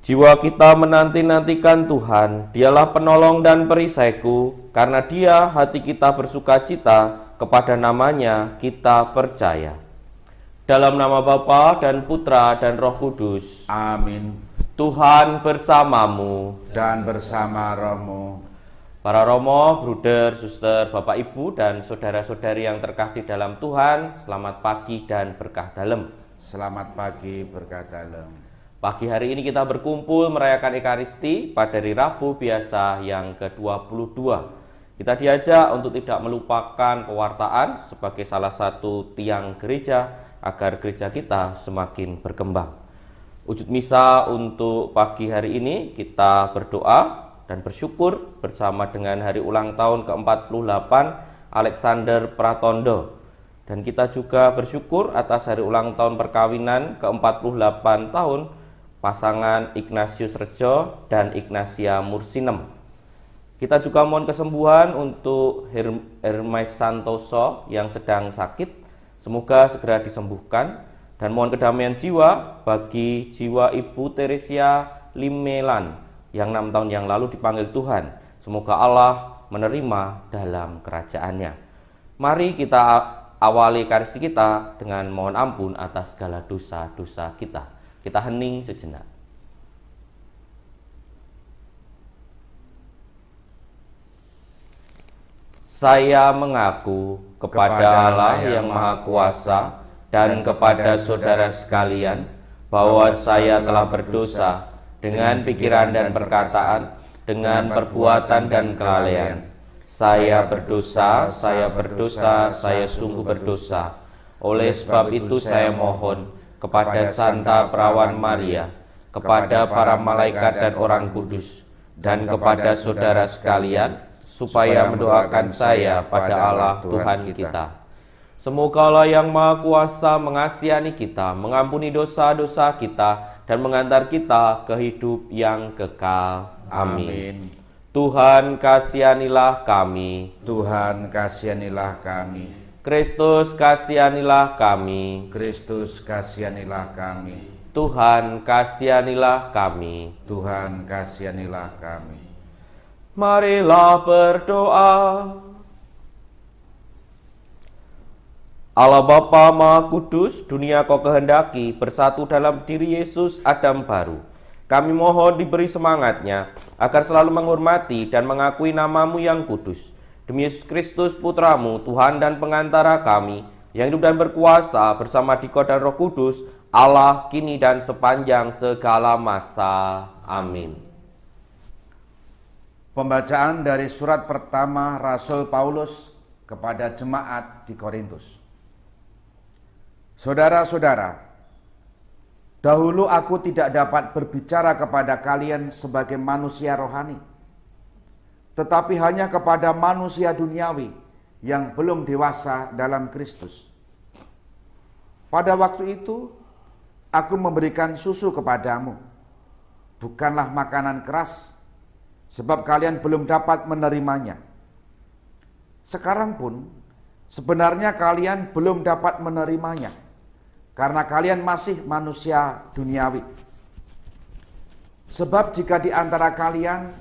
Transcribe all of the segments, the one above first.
Jiwa kita menanti-nantikan Tuhan, Dialah penolong dan perisaiku, karena Dia hati kita bersuka cita, kepada namanya kita percaya. Dalam nama Bapa dan Putra dan Roh Kudus. Amin. Tuhan bersamamu. Dan bersama rohmu. Para romo, bruder, suster, bapak ibu, dan saudara-saudari yang terkasih dalam Tuhan, selamat pagi dan berkah dalem. Selamat pagi berkah dalem. Pagi hari ini kita berkumpul merayakan Ekaristi pada hari Rabu biasa yang ke-22. Kita diajak untuk tidak melupakan pewartaan sebagai salah satu tiang gereja agar gereja kita semakin berkembang. Wujud misa untuk pagi hari ini kita berdoa dan bersyukur bersama dengan hari ulang tahun ke-48 Alexander Pratondo. Dan kita juga bersyukur atas hari ulang tahun perkawinan ke-48 tahun pasangan Ignatius Rejo dan Ignatia Mursinem. Kita juga mohon kesembuhan untuk Hermes Santoso yang sedang sakit, semoga segera disembuhkan, dan mohon kedamaian jiwa bagi jiwa Ibu Teresia Limelan yang 6 tahun yang lalu dipanggil Tuhan. Semoga Allah menerima dalam kerajaannya. Mari kita awali Ekaristi kita dengan mohon ampun atas segala dosa-dosa kita. Kita hening sejenak. Saya mengaku kepada Allah yang Maha Kuasa dan kepada saudara sekalian bahwa saya telah berdosa dengan pikiran dan perkataan, dengan perbuatan dan kelalaian. Saya berdosa, saya sungguh berdosa. Oleh sebab itu saya mohon kepada Santa Perawan Maria, kepada para malaikat dan orang kudus, dan kepada saudara sekalian, supaya mendoakan saya pada Allah Tuhan kita. Semoga Allah yang Maha Kuasa mengasihani kita, mengampuni dosa-dosa kita, dan mengantar kita ke hidup yang kekal. Amin. Tuhan kasihanilah kami. Tuhan kasihanilah kami. Kristus kasihanilah kami. Kristus kasihanilah kami. Tuhan kasihanilah kami. Tuhan kasihanilah kami. Marilah berdoa. Allah Bapa Maha Kudus, dunia Kau kehendaki bersatu dalam diri Yesus Adam baru. Kami mohon diberi semangatnya agar selalu menghormati dan mengakui nama-Mu yang kudus. Demi Yesus Kristus Putramu, Tuhan dan pengantara kami, yang hidup dan berkuasa bersama Dikau dan Roh Kudus, Allah kini dan sepanjang segala masa. Amin. Pembacaan dari surat pertama Rasul Paulus kepada jemaat di Korintus. Saudara-saudara, dahulu aku tidak dapat berbicara kepada kalian sebagai manusia rohani, tetapi hanya kepada manusia duniawi yang belum dewasa dalam Kristus. Pada waktu itu, aku memberikan susu kepadamu, bukanlah makanan keras, sebab kalian belum dapat menerimanya. Sekarang pun, sebenarnya kalian belum dapat menerimanya, karena kalian masih manusia duniawi. Sebab jika di antara kalian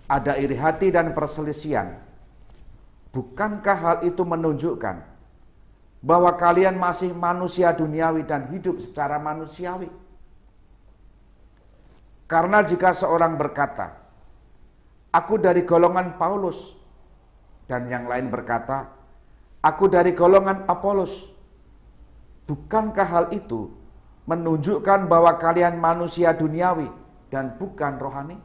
ada iri hati dan perselisihan, bukankah hal itu menunjukkan bahwa kalian masih manusia duniawi dan hidup secara manusiawi? Karena jika seorang berkata, aku dari golongan Paulus, dan yang lain berkata, aku dari golongan Apolos, bukankah hal itu menunjukkan bahwa kalian manusia duniawi dan bukan rohani?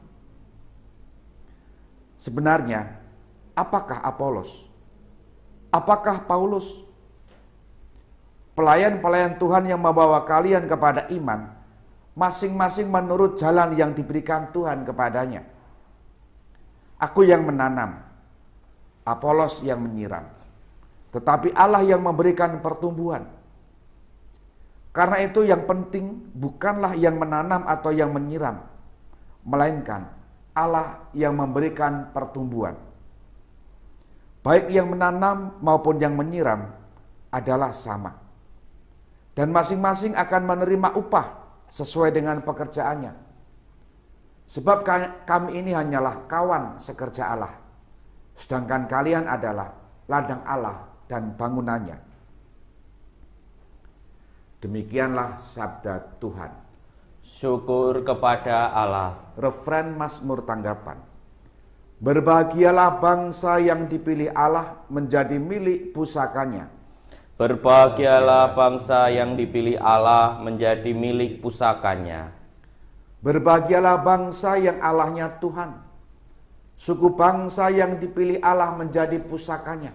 Sebenarnya, apakah Apolos? Apakah Paulus? Pelayan-pelayan Tuhan yang membawa kalian kepada iman, masing-masing menurut jalan yang diberikan Tuhan kepadanya. Aku yang menanam, Apolos yang menyiram, tetapi Allah yang memberikan pertumbuhan. Karena itu yang penting bukanlah yang menanam atau yang menyiram, melainkan Allah yang memberikan pertumbuhan. Baik yang menanam maupun yang menyiram adalah sama. Dan masing-masing akan menerima upah sesuai dengan pekerjaannya. Sebab kami ini hanyalah kawan sekerja Allah, sedangkan kalian adalah ladang Allah dan bangunannya. Demikianlah sabda Tuhan. Syukur kepada Allah. Refren Mazmur tanggapan. Berbahagialah bangsa yang dipilih Allah menjadi milik pusakanya. Berbahagialah bangsa yang dipilih Allah menjadi milik pusakanya. Berbahagialah bangsa yang Allahnya Tuhan. Suku bangsa yang dipilih Allah menjadi pusakanya.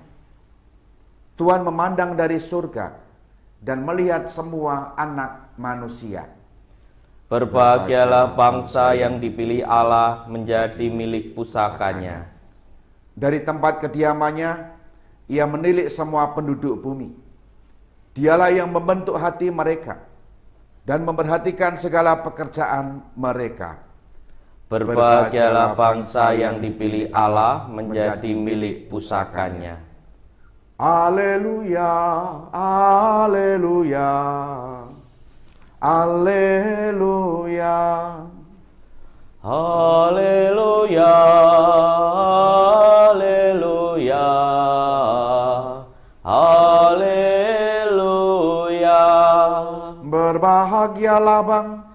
Tuhan memandang dari surga dan melihat semua anak manusia. Berbahagialah bangsa yang dipilih Allah menjadi milik pusakanya. Dari tempat kediamannya, ia menilik semua penduduk bumi. Dialah yang membentuk hati mereka dan memperhatikan segala pekerjaan mereka. Berbahagialah bangsa yang dipilih Allah menjadi milik pusakanya. Haleluya, haleluya, haleluya, haleluya, haleluya, haleluya. Berbahagialah bang,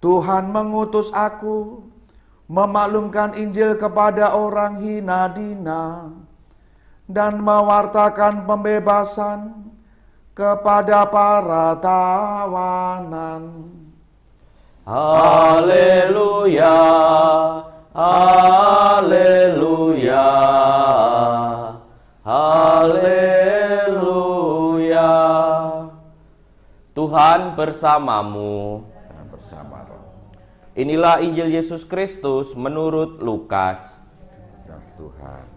Tuhan mengutus aku memaklumkan Injil kepada orang hina dina dan mewartakan pembebasan kepada para tawanan. Haleluya, haleluya, haleluya. Tuhan bersamamu. Bersama roh. Inilah Injil Yesus Kristus menurut Lukas. Ya Tuhan.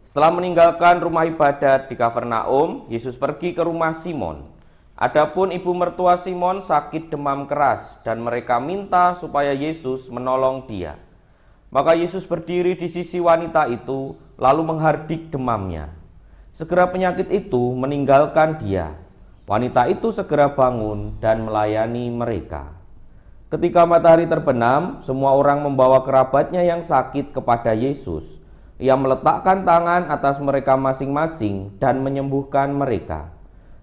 Setelah meninggalkan rumah ibadat di Kafarnaum, Yesus pergi ke rumah Simon. Adapun ibu mertua Simon sakit demam keras dan mereka minta supaya Yesus menolong dia. Maka Yesus berdiri di sisi wanita itu lalu menghardik demamnya. Segera penyakit itu meninggalkan dia. Wanita itu segera bangun dan melayani mereka. Ketika matahari terbenam, semua orang membawa kerabatnya yang sakit kepada Yesus. Ia meletakkan tangan atas mereka masing-masing dan menyembuhkan mereka.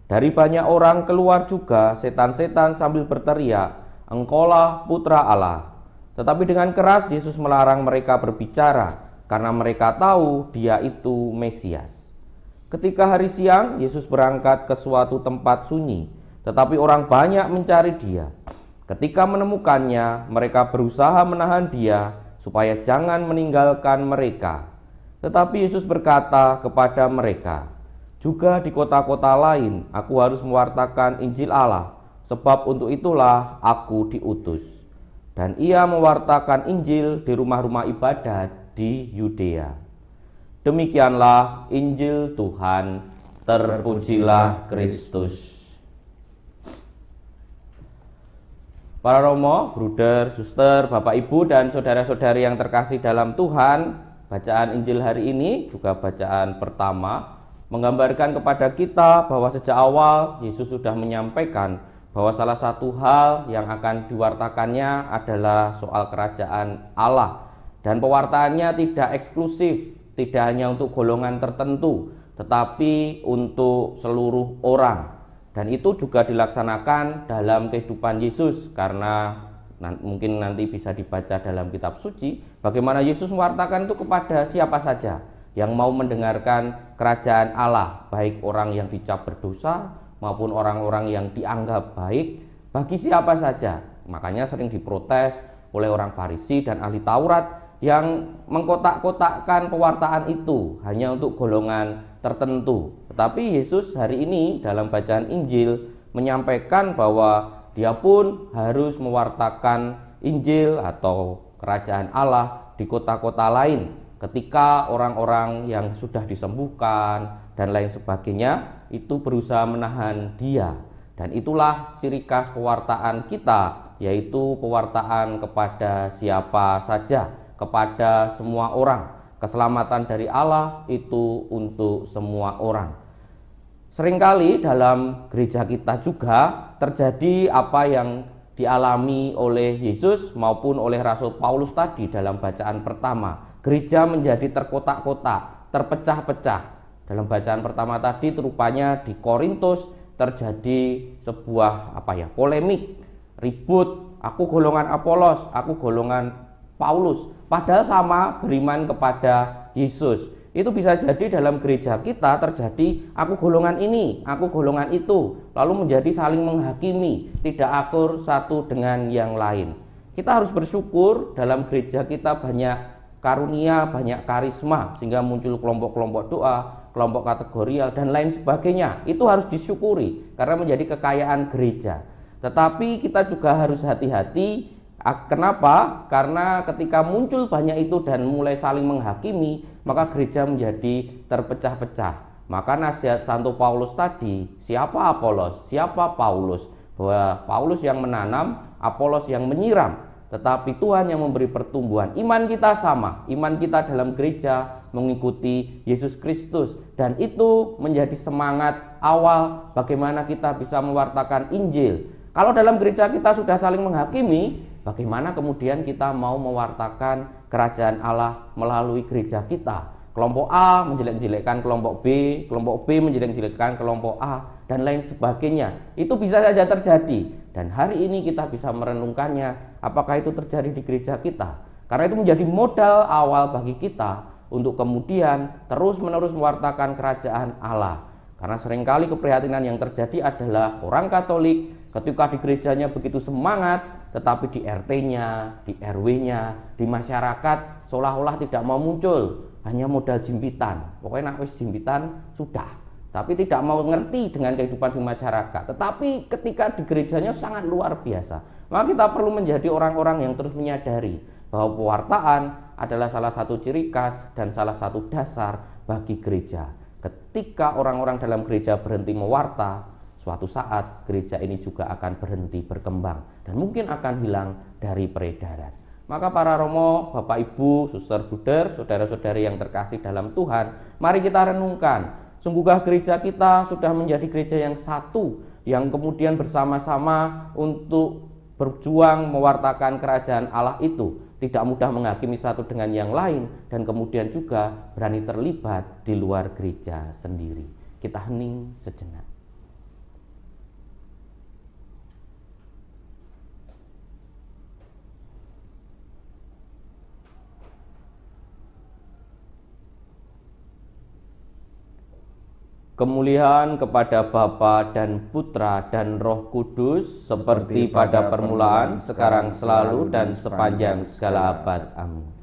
Dari banyak orang keluar juga setan-setan sambil berteriak, "Engkaulah Putra Allah." Tetapi dengan keras Yesus melarang mereka berbicara karena mereka tahu Dia itu Mesias. Ketika hari siang, Yesus berangkat ke suatu tempat sunyi, tetapi orang banyak mencari Dia. Ketika menemukannya, mereka berusaha menahan Dia supaya jangan meninggalkan mereka. Tetapi Yesus berkata kepada mereka, "Juga di kota-kota lain aku harus mewartakan Injil Allah, sebab untuk itulah aku diutus." Dan ia mewartakan Injil di rumah-rumah ibadat di Yudea. Demikianlah Injil Tuhan. Terpujilah Kristus. Para romo, bruder, suster, bapak ibu dan saudara-saudari yang terkasih dalam Tuhan, bacaan Injil hari ini, juga bacaan pertama, menggambarkan kepada kita bahwa sejak awal Yesus sudah menyampaikan bahwa salah satu hal yang akan diwartakannya adalah soal kerajaan Allah. Dan pewartaannya tidak eksklusif, tidak hanya untuk golongan tertentu, tetapi untuk seluruh orang. Dan itu juga dilaksanakan dalam kehidupan Yesus, karena mungkin nanti bisa dibaca dalam kitab suci bagaimana Yesus mewartakan itu kepada siapa saja yang mau mendengarkan kerajaan Allah, baik orang yang dicap berdosa maupun orang-orang yang dianggap baik, bagi siapa saja. Makanya sering diprotes oleh orang Farisi dan ahli Taurat yang mengkotak-kotakkan pewartaan itu hanya untuk golongan tertentu. Tetapi Yesus hari ini dalam bacaan Injil menyampaikan bahwa Dia pun harus mewartakan Injil atau kerajaan Allah di kota-kota lain ketika orang-orang yang sudah disembuhkan dan lain sebagainya itu berusaha menahan Dia. Dan itulah ciri khas pewartaan kita, yaitu pewartaan kepada siapa saja, kepada semua orang. Keselamatan dari Allah itu untuk semua orang. Seringkali dalam gereja kita juga terjadi apa yang dialami oleh Yesus maupun oleh Rasul Paulus tadi dalam bacaan pertama. Gereja menjadi terkotak-kotak, terpecah-pecah. Dalam bacaan pertama tadi rupanya di Korintus terjadi sebuah polemik, ribut, aku golongan Apolos, aku golongan Paulus, padahal sama beriman kepada Yesus. Itu bisa jadi dalam gereja kita terjadi aku golongan ini, aku golongan itu, lalu menjadi saling menghakimi, tidak akur satu dengan yang lain. Kita harus bersyukur dalam gereja kita banyak karunia, banyak karisma, sehingga muncul kelompok-kelompok doa, kelompok kategorial dan lain sebagainya. Itu harus disyukuri karena menjadi kekayaan gereja. Tetapi kita juga harus hati-hati. Kenapa? Karena ketika muncul banyak itu dan mulai saling menghakimi, maka gereja menjadi terpecah-pecah. Maka nasihat Santo Paulus tadi, siapa Apolos, siapa Paulus? Bahwa Paulus yang menanam, Apolos yang menyiram, tetapi Tuhan yang memberi pertumbuhan. Iman kita sama, iman kita dalam gereja mengikuti Yesus Kristus, dan itu menjadi semangat awal bagaimana kita bisa mewartakan Injil. Kalau dalam gereja kita sudah saling menghakimi, bagaimana kemudian kita mau mewartakan kerajaan Allah melalui gereja kita? Kelompok A menjelek-jelekkan kelompok B menjelek-jelekkan kelompok A, dan lain sebagainya. Itu bisa saja terjadi, dan hari ini kita bisa merenungkannya, apakah itu terjadi di gereja kita? Karena itu menjadi modal awal bagi kita untuk kemudian terus-menerus mewartakan kerajaan Allah. Karena seringkali keprihatinan yang terjadi adalah orang Katolik ketika di gerejanya begitu semangat, tetapi di RT-nya, di RW-nya, di masyarakat seolah-olah tidak mau muncul, hanya modal jimpitan. Pokoknya nak wis jimpitan sudah, tapi tidak mau ngerti dengan kehidupan di masyarakat. Tetapi ketika di gerejanya sangat luar biasa. Maka kita perlu menjadi orang-orang yang terus menyadari bahwa pewartaan adalah salah satu ciri khas dan salah satu dasar bagi gereja. Ketika orang-orang dalam gereja berhenti mewarta, suatu saat gereja ini juga akan berhenti berkembang dan mungkin akan hilang dari peredaran. Maka para romo, bapak ibu, suster buder, saudara-saudari yang terkasih dalam Tuhan, mari kita renungkan, sungguhkah gereja kita sudah menjadi gereja yang satu, yang kemudian bersama-sama untuk berjuang mewartakan kerajaan Allah itu, tidak mudah menghakimi satu dengan yang lain, dan kemudian juga berani terlibat di luar gereja sendiri. Kita hening sejenak. Kemuliaan kepada Bapa dan Putra dan Roh Kudus, seperti pada permulaan, sekarang, selalu, dan sepanjang segala abad. Amin.